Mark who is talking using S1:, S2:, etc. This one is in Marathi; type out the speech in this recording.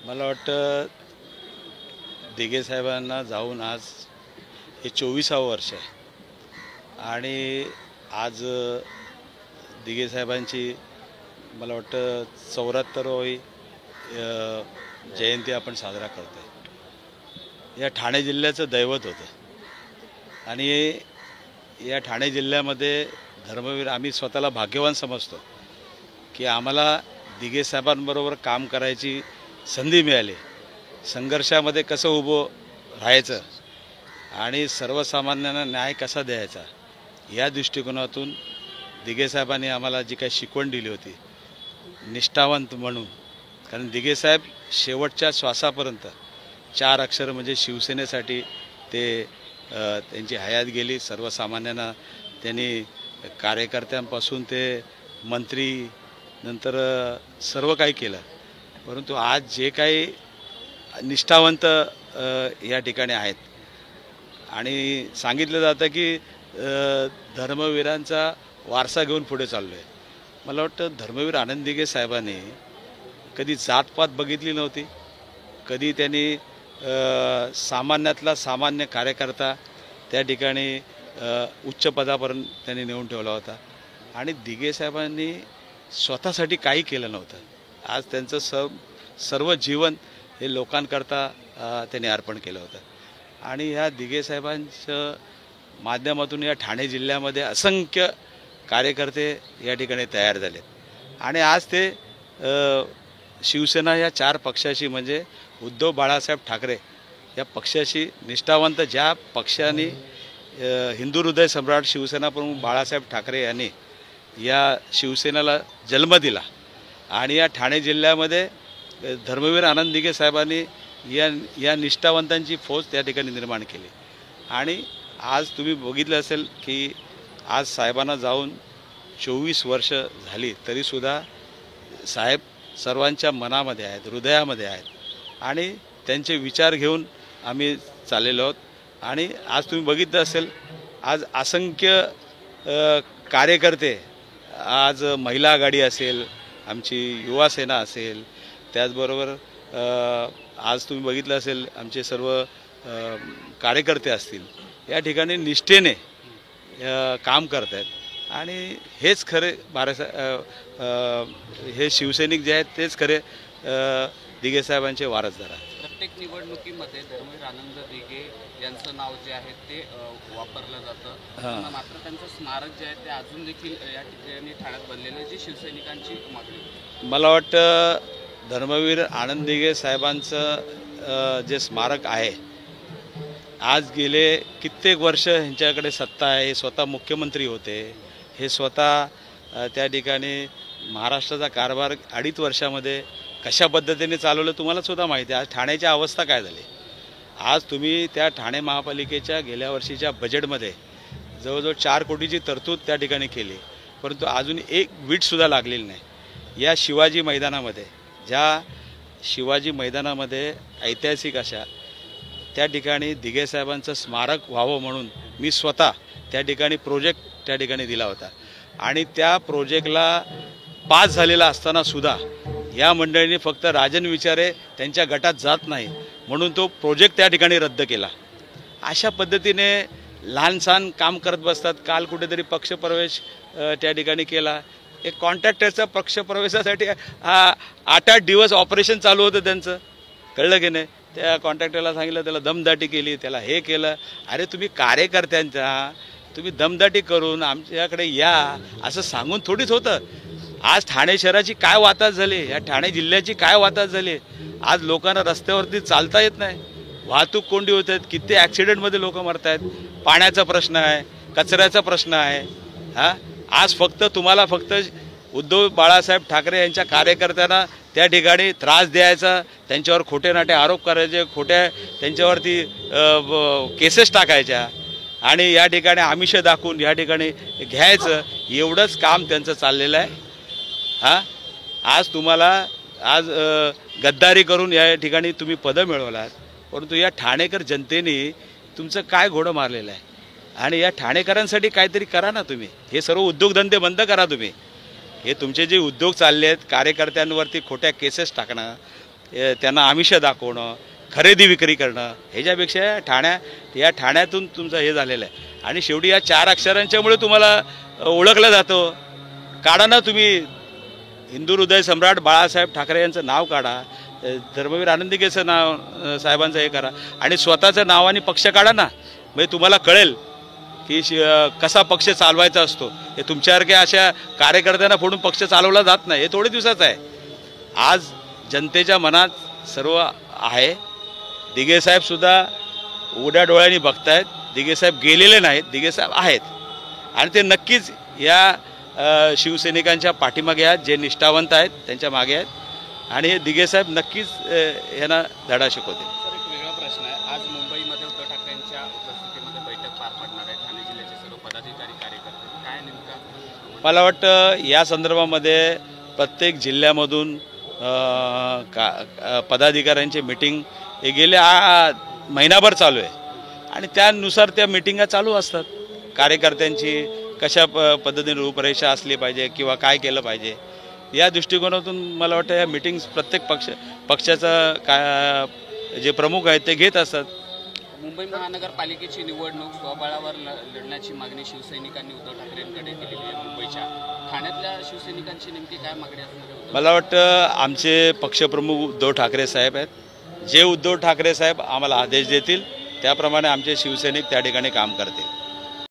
S1: मला वाटतं दिघे साहेबांना जाऊन आज हे 24वे वर्ष आहे आणि आज दिघे साहेबांची मला वाटतं 74वी जयंती आपण साजरा करतोय। या ठाणे जिल्ह्याचं दैवत होतं आणि या ठाणे जिल्ह्यामध्ये धर्मवीर आम्ही स्वतःला भाग्यवान समजतो की आम्हाला दिघे साहेबांबरोबर काम करायची संधी मिळाली। संघर्षामध्ये कसं उभं राहायचं आणि सर्वसामान्यांना न्याय कसा द्यायचा या दृष्टिकोनातून दिघे साहेबांनी आम्हाला जी काही शिकवण दिली होती निष्ठावंत म्हणून, कारण दिघे साहेब शेवटच्या श्वासापर्यंत 4 अक्षर म्हणजे शिवसेनेसाठी ते त्यांची हयात गेली। सर्वसामान्यांना त्यांनी कार्यकर्त्यांपासून ते मंत्री नंतर सर्व काही केलं, परंतु आज जे काही निष्ठावंत या ठिकाणी आहेत आणि सांगितलं जातं की धर्मवीरांचा वारसा घेऊन पुढे चाललो आहे। मला वाटतं धर्मवीर आनंद दिघे साहेबांनी कधी जातपात बघितली नव्हती, कधी त्यांनी सामान्यातला सामान्य कार्यकर्ता त्या ठिकाणी उच्च पदापर्यंत त्यांनी नेऊन ठेवला होता आणि दिघे साहेबांनी स्वतःसाठी काही केलं नव्हतं। आज त्यांचं सर्व जीवन हे लोकांकरता त्यांनी अर्पण केलं होतं आणि ह्या दिघे साहेबांच्या माध्यमातून या ठाणे जिल्ह्यामध्ये असंख्य कार्यकर्ते या ठिकाणी तयार झाले आणि आज ते शिवसेना या 4 पक्षाशी म्हणजे उद्धव बाळासाहेब ठाकरे या पक्षाशी निष्ठावंत, ज्या पक्षाने हिंदू हृदय सम्राट शिवसेना प्रमुख बाळासाहेब ठाकरे यांनी या शिवसेनेला जन्म दिला आणि या ठाणे जिल्ह्यामध्ये धर्मवीर आनंद दिघे साहेबांनी या निष्ठावंतांची फौज त्या ठिकाणी निर्माण केली आणि आज तुम्ही बघितलं असेल की आज साहेबांना जाऊन 24 वर्ष झाली तरीसुद्धा साहेब सर्वांच्या मनामध्ये आहेत, हृदयामध्ये आहेत आणि त्यांचे विचार घेऊन आम्ही चाललेलो आहोत। आणि आज तुम्ही बघितलं असेल आज असंख्य कार्यकर्ते, आज महिला आघाडी असेल, आमची युवा सेना असेल, त्याचबरोबर आज तुम्ही बघितलं असेल आमचे सर्व कार्यकर्ते असतील, या ठिकाणी निष्ठेने काम करत आहेत आणि हेच खरे हे शिवसैनिक जे आहेत तेच खरे दिघे साहेबांचे वारसदार आहेत।
S2: प्रत्येक निवडणुकीमध्ये धर्मवीर आनंद दिघे यांचं नाव जे आहे ते वापरलं जातं, मात्र त्यांचं स्मारक जे आहे ते अजून देखील या ठिकाणी ठाण्यात बनलेलं जे शिवसैनिकांची मागणी।
S1: मला वाटतं धर्मवीर आनंद दिघे साहेबांचं जे स्मारक आहे, आज गेले कित्येक वर्ष ह्यांच्याकडे सत्ता आहे, हे स्वतः मुख्यमंत्री होते, हे स्वतः त्या ठिकाणी महाराष्ट्राचा कारभार 2.5 वर्षामध्ये कशा पद्धतीने चालवलं तुम्हाला सुद्धा माहिती आहे। आज ठाण्याची अवस्था काय झाली, आज तुम्ही त्या ठाणे महापालिकेच्या गेल्या वर्षीच्या बजेटमध्ये जवळजवळ 4 कोटीची तरतूद त्या ठिकाणी केली, परंतु अजून एक वीटसुद्धा लागलेली नाही। या शिवाजी मैदानामध्ये, ज्या शिवाजी मैदानामध्ये ऐतिहासिक अशा त्या ठिकाणी दिघे साहेबांचं स्मारक व्हावं म्हणून मी स्वतः त्या ठिकाणी प्रोजेक्ट त्या ठिकाणी दिला होता आणि त्या प्रोजेक्टला पास झालेला असताना सुद्धा या मंडळींनी फक्त राजन विचारे त्यांच्या गटात जात नाही म्हणून तो प्रोजेक्ट त्या ठिकाणी रद्द केला। अशा पद्धतीने लहानसहान काम करत बसतात। काल कुठेतरी पक्षप्रवेश त्या ठिकाणी केला, एक कॉन्ट्रॅक्टरचा पक्षप्रवेशासाठी 8-8 दिवस ऑपरेशन चालू होतं त्यांचं, कळलं की नाही। त्या कॉन्ट्रॅक्टरला सांगितलं, त्याला दमदाटी केली, त्याला हे केलं। अरे तुम्ही कार्यकर्त्यांचा तुम्ही दमदाटी करून आमच्याकडे या असं सांगून थोडीच होतं। आज ठाणे शहराची काय वाताहत झाली, या ठाणे जिल्ह्याची काय वाताहत झाली। आज लोकांना रस्त्यावरती चालता येत नाही, वाहतूक कोंडी होत आहेत, किती ॲक्सिडेंटमध्ये लोक मरत आहेत, पाण्याचा प्रश्न आहे, कचऱ्याचा प्रश्न आहे। आज तुम्हाला फक्त उद्धव बाळासाहेब ठाकरे यांच्या कार्यकर्त्यांना त्या ठिकाणी त्रास द्यायचा, त्यांच्यावर खोटे नाटे आरोप करायचे, खोट्या त्यांच्यावरती केसेस टाकायच्या आणि या ठिकाणी आमिष दाखवून या ठिकाणी घ्यायचं, एवढंच काम त्यांचं चाललेलं आहे। आज तुम्हाला आज गद्दारी करून या ठिकाणी तुम्ही पदं मिळवलात, परंतु या ठाणेकर जनतेने तुमचं काय घोडं मारलेलं आहे आणि या ठाणेकरांसाठी काहीतरी करा ना तुम्ही। हे सर्व उद्योगधंदे बंद करा तुम्ही। हे तुमचे जे उद्योग चालले आहेत, कार्यकर्त्यांवरती खोट्या केसेस टाकणं, त्यांना आमिष दाखवणं, खरेदी विक्री करणं, ह्याच्यापेक्षा या ठाण्यातून तुमचं हे झालेलं आहे. आणि शेवटी या 4 अक्षरांच्यामुळे तुम्हाला ओळखलं जातं. काढा ना तुम्ही हिंदू हृदय सम्राट बाळासाहेब ठाकरे यांचं नाव काढा, धर्मवीर आनंदीकेचं नाव साहेबांचं हे करा आणि स्वतःचं नाव आणि पक्ष काढा ना. म्हणजे तुम्हाला कळेल की कसा पक्ष चालवायचा असतो. हे तुमच्यासारख्या अशा कार्यकर्त्यांना फोडून पक्ष चालवला जात नाही. हे थोडे दिवसाचं आहे. आज जनतेच्या मनात सर्व आहे. दिघेसाहेबसुद्धा उघड्या डोळ्यांनी बघतायत. दिघेसाहेब गेलेले नाहीत, दिघेसाहेब आहेत आणि ते नक्कीच या शिवसैनिकांच्या पाठीमागे आहेत. जे निष्ठावंत आहेत त्यांच्या मागे आहेत आणि हे दिघेसाहेब नक्कीच यांना धडा शिकवतील.
S2: सर, एक वेगळा प्रश्न आहे. आज मुंबईमध्ये उद्धव ठाकरेंच्या उपस्थितीमध्ये बैठक पार पडणार आहे. ठाणे जिल्ह्याचे सर्व पदाधिकारी कार्यकर्ते काय नेमका?
S1: मला वाटतं या संदर्भामध्ये प्रत्येक जिल्ह्यामधून पदाधिकाऱ्यांची मीटिंग हे गेले महिनाभर चालू आहे आणि त्यानुसार त्या मिटिंगा चालू असतात. कार्यकर्त्यांची कशा पद्धतीने रूपरेषा असली पाहिजे किंवा काय केलं पाहिजे या दृष्टिकोनातून मला वाटतं या मीटिंग्स प्रत्येक पक्षाचा जे प्रमुख आहेत ते घेत असतात.
S2: मुंबई महानगरपालिकेची निवडणूक स्वबळावर लढण्याची मागणी शिवसैनिकांनी उद्धव ठाकरेंकडे केलेली आहे. मुंबईच्या ठाण्यातल्या शिवसैनिकांची नेमकी काय मागणी असणार आहे?
S1: मला वाटतं आमचे पक्षप्रमुख उद्धव ठाकरे साहेब आहेत. जे उद्धव ठाकरे साहेब आम्हाला आदेश देतील त्याप्रमाणे आमचे शिवसैनिक त्या ठिकाणी काम करतील.